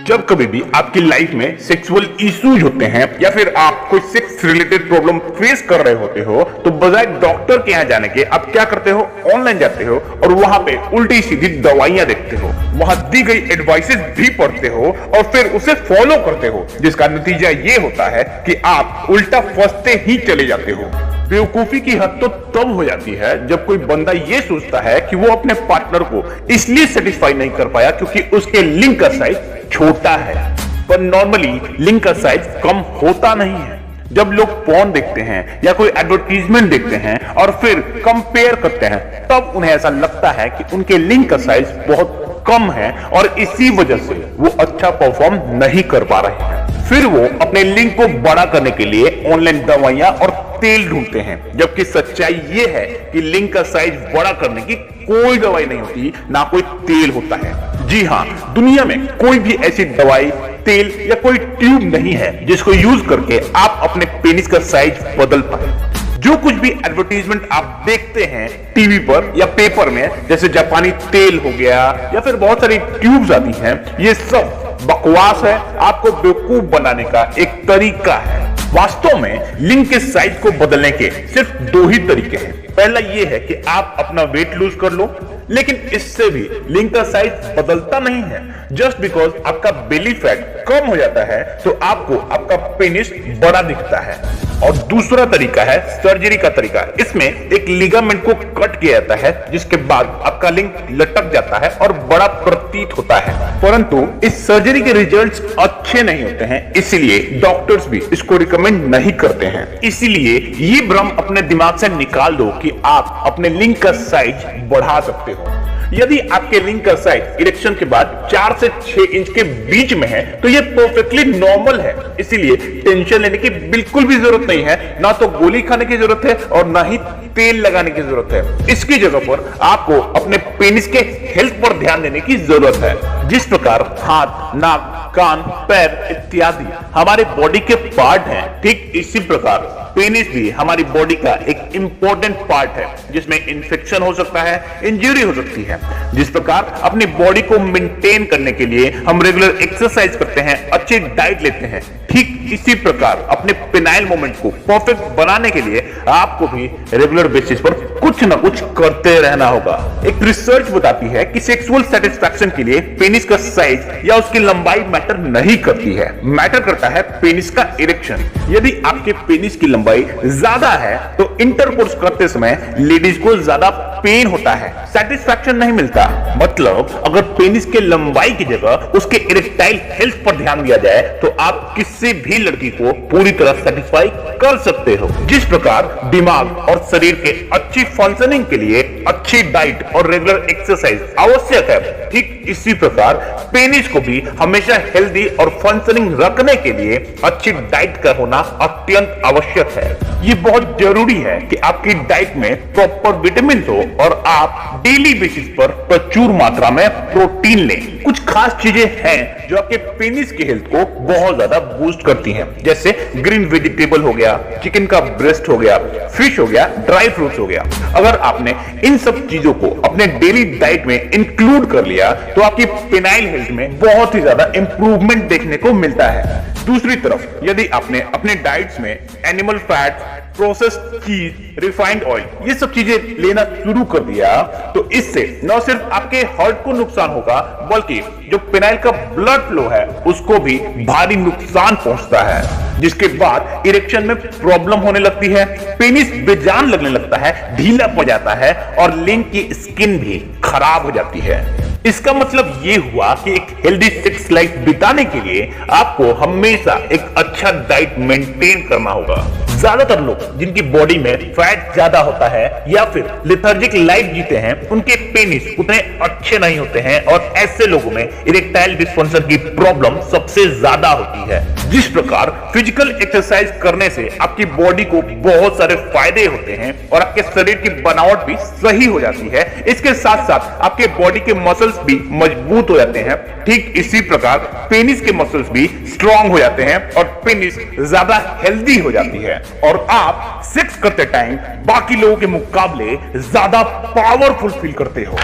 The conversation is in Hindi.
जब कभी भी आपकी लाइफ में सेक्सुअल इश्यूज होते हैं या फिर आप कोई सेक्स रिलेटेड प्रॉब्लम फेस कर रहे होते हो तो बजाय डॉक्टर के यहाँ जाने के आप क्या करते हो, ऑनलाइन जाते हो और वहां पे उल्टी सीधी दवाइयां देखते हो, वहां दी गई एडवाइसेस भी पढ़ते हो और फिर उसे फॉलो करते हो, जिसका नतीजा ये होता है कि आप उल्टा फंसते ही चले जाते हो। बेवकूफी की हद तो तब हो जाती है जब कोई बंदा ये सोचता है कि वो अपने पार्टनर को इसलिए सेटिस्फाई नहीं कर पाया क्योंकि उसके लिंग का साइज छोटा है, पर नॉर्मली लिंग का साइज कम होता नहीं है। जब लोग पॉर्न देखते हैं या कोई एडवर्टीजमेंट देखते हैं और फिर कंपेयर करते हैं तब उन्हें ऐसा लगता है कि उनके लिंग का साइज बहुत कम है और इसी वजह से वो अच्छा परफॉर्म नहीं कर पा रहे हैं। फिर वो अपने लिंग को बड़ा करने के लिए ऑनलाइन दवाइयां और तेल ढूंढते हैं, जबकि सच्चाई ये है कि लिंग का साइज बड़ा करने की कोई दवाई नहीं होती, ना कोई तेल होता है। जी हाँ, दुनिया में कोई भी ऐसी दवाई, तेल या कोई ट्यूब नहीं है जिसको यूज करके आप अपने पेनिस का साइज बदल पाए। जो कुछ भी एडवर्टीजमेंट आप देखते हैं टीवी पर या पेपर में, जैसे जापानी तेल हो गया या फिर बहुत सारी ट्यूब्स आती हैं, ये सब बकवास है, आपको बेवकूफ बनाने का एक तरीका है। वास्तव में लिंग के साइज को बदलने के सिर्फ दो ही तरीके हैं। पहला ये है कि आप अपना वेट लूज कर लो, लेकिन इससे भी लिंग का साइज बदलता नहीं है। जस्ट बिकॉज आपका बेली फैट कम हो जाता है तो आपको आपका पेनिस बड़ा दिखता है। और दूसरा तरीका है सर्जरी का तरीका। इसमें एक लिगामेंट को कट किया जाता है जिसके बाद आपका लिंग लटक जाता है और बड़ा प्रतीत होता है, परंतु इस सर्जरी के रिजल्ट्स अच्छे नहीं होते हैं, इसीलिए डॉक्टर्स भी इसको रिकमेंड नहीं करते हैं। इसीलिए ये भ्रम अपने दिमाग से निकाल दो कि आप अपने लिंग का साइज बढ़ा सकते हो। यदि आपके लिंग का साइज इरेक्शन के बाद 4 से 6 इंच के बीच में है तो यह परफेक्टली नॉर्मल है, इसीलिए टेंशन लेने की बिल्कुल भी जरूरत नहीं है। ना तो गोली खाने की जरूरत है और ना ही तेल लगाने की जरूरत है। इसकी जगह पर आपको अपने पेनिस के हेल्थ पर ध्यान देने की जरूरत है। जिस प्रकार हाथ, नाक, कान, पैर इत्यादि हमारे बॉडी के पार्ट हैं, ठीक इसी प्रकार पेनिस भी हमारी बॉडी का एक इंपॉर्टेंट पार्ट है जिसमें इंफेक्शन हो सकता है, इंजरी हो सकती है। जिस प्रकार अपनी बॉडी को मेंटेन करने के लिए हम रेगुलर एक्सरसाइज करते हैं, अच्छी डाइट लेते हैं, ठीक इसी प्रकार अपने पेनाइल मोमेंट को परफेक्ट बनाने के लिए आपको भी रेगुलर बेसिस पर कुछ ना कुछ करते रहना होगा। एक रिसर्च बताती है कि सेक्सुअल सेटिस्फैक्शन के लिए पेनिस का साइज या उसकी लंबाई मैटर नहीं करती है, मैटर करता है पेनिस का इरेक्शन। यदि आपके पेनिस की लंबाई ज्यादा है तो इंटरकोर्स करते समय लेडीज को ज्यादा पेन होता है, सेटिस्फैक्शन नहीं मिलता। मतलब अगर पेनिस के लंबाई की जगह उसके इरेक्टाइल हेल्थ पर ध्यान दिया जाए तो आप किसी भी लड़की को पूरी तरह सेटिस्फाई कर सकते हो। जिस प्रकार दिमाग और शरीर के अच्छी फंक्शनिंग के लिए अच्छी डाइट और रेगुलर एक्सरसाइज आवश्यक है, ठीक इसी प्रकार पेनिस को भी हमेशा हेल्दी और फंक्शनिंग रखने के लिए अच्छी डाइट का होना अत्यंत आवश्यक है। ये बहुत जरूरी है कि आपकी डाइट में प्रॉपर विटामिन हो और आप डेली बेसिस पर प्रचुर मात्रा में प्रोटीन लें। कुछ खास चीजें हैं जो आपके पेनिस की हेल्थ को बहुत ज्यादा बूस्ट करती हैं, जैसे ग्रीन वेजिटेबल हो गया, चिकन का ब्रेस्ट हो गया, फिश हो गया, ड्राई फ्रूट्स हो गया। अगर आपने इन सब चीजों को अपने डेली डाइट में इंक्लूड कर लिया तो आपकी पेनाइल हेल्थ में बहुत ही ज्यादा इंप्रूवमेंट देखने को मिलता है। दूसरी तरफ यदि आपने अपने डाइट्स में एनिमल फैट, प्रोसेस्ड चीज, रिफाइंड ऑयल ये सब चीजें लेना शुरू कर दिया तो इससे न सिर्फ आपके हार्ट को नुकसान होगा बल्कि जो पेनाइल का ब्लड फ्लो है उसको भी भारी नुकसान पहुंचता है, जिसके बाद इरेक्शन में प्रॉब्लम होने लगती है, पेनिस बेजान लगने लगता है, ढीला पड़ जाता है और लिंग की स्किन भी खराब हो जाती है। इसका मतलब ये हुआ कि एक हेल्दी सेक्स लाइफ बिताने के लिए आपको हमेशा एक अच्छा डाइट मेंटेन करना होगा। ज्यादातर लोग जिनकी बॉडी में फैट ज्यादा होता है या फिर लेथार्जिक लाइफ जीते हैं उनके पेनिस उतने अच्छे नहीं होते हैं और ऐसे लोगों में इरेक्टाइल डिस्फंक्शन की प्रॉब्लम सबसे ज्यादा होती है। जिस प्रकार फिजिकल एक्सरसाइज करने से आपकी बॉडी को बहुत सारे फायदे होते हैं और आपके शरीर की बनावट भी सही हो जाती है, इसके साथ साथ आपके बॉडी के मसल्स भी मजबूत हो जाते हैं, ठीक इसी प्रकार पेनिस के मसल्स भी स्ट्रांग हो जाते हैं और पेनिस ज्यादा हेल्दी हो जाती है और आप सेक्स करते टाइम बाकी लोगों के मुकाबले ज्यादा पावरफुल फील करते हो।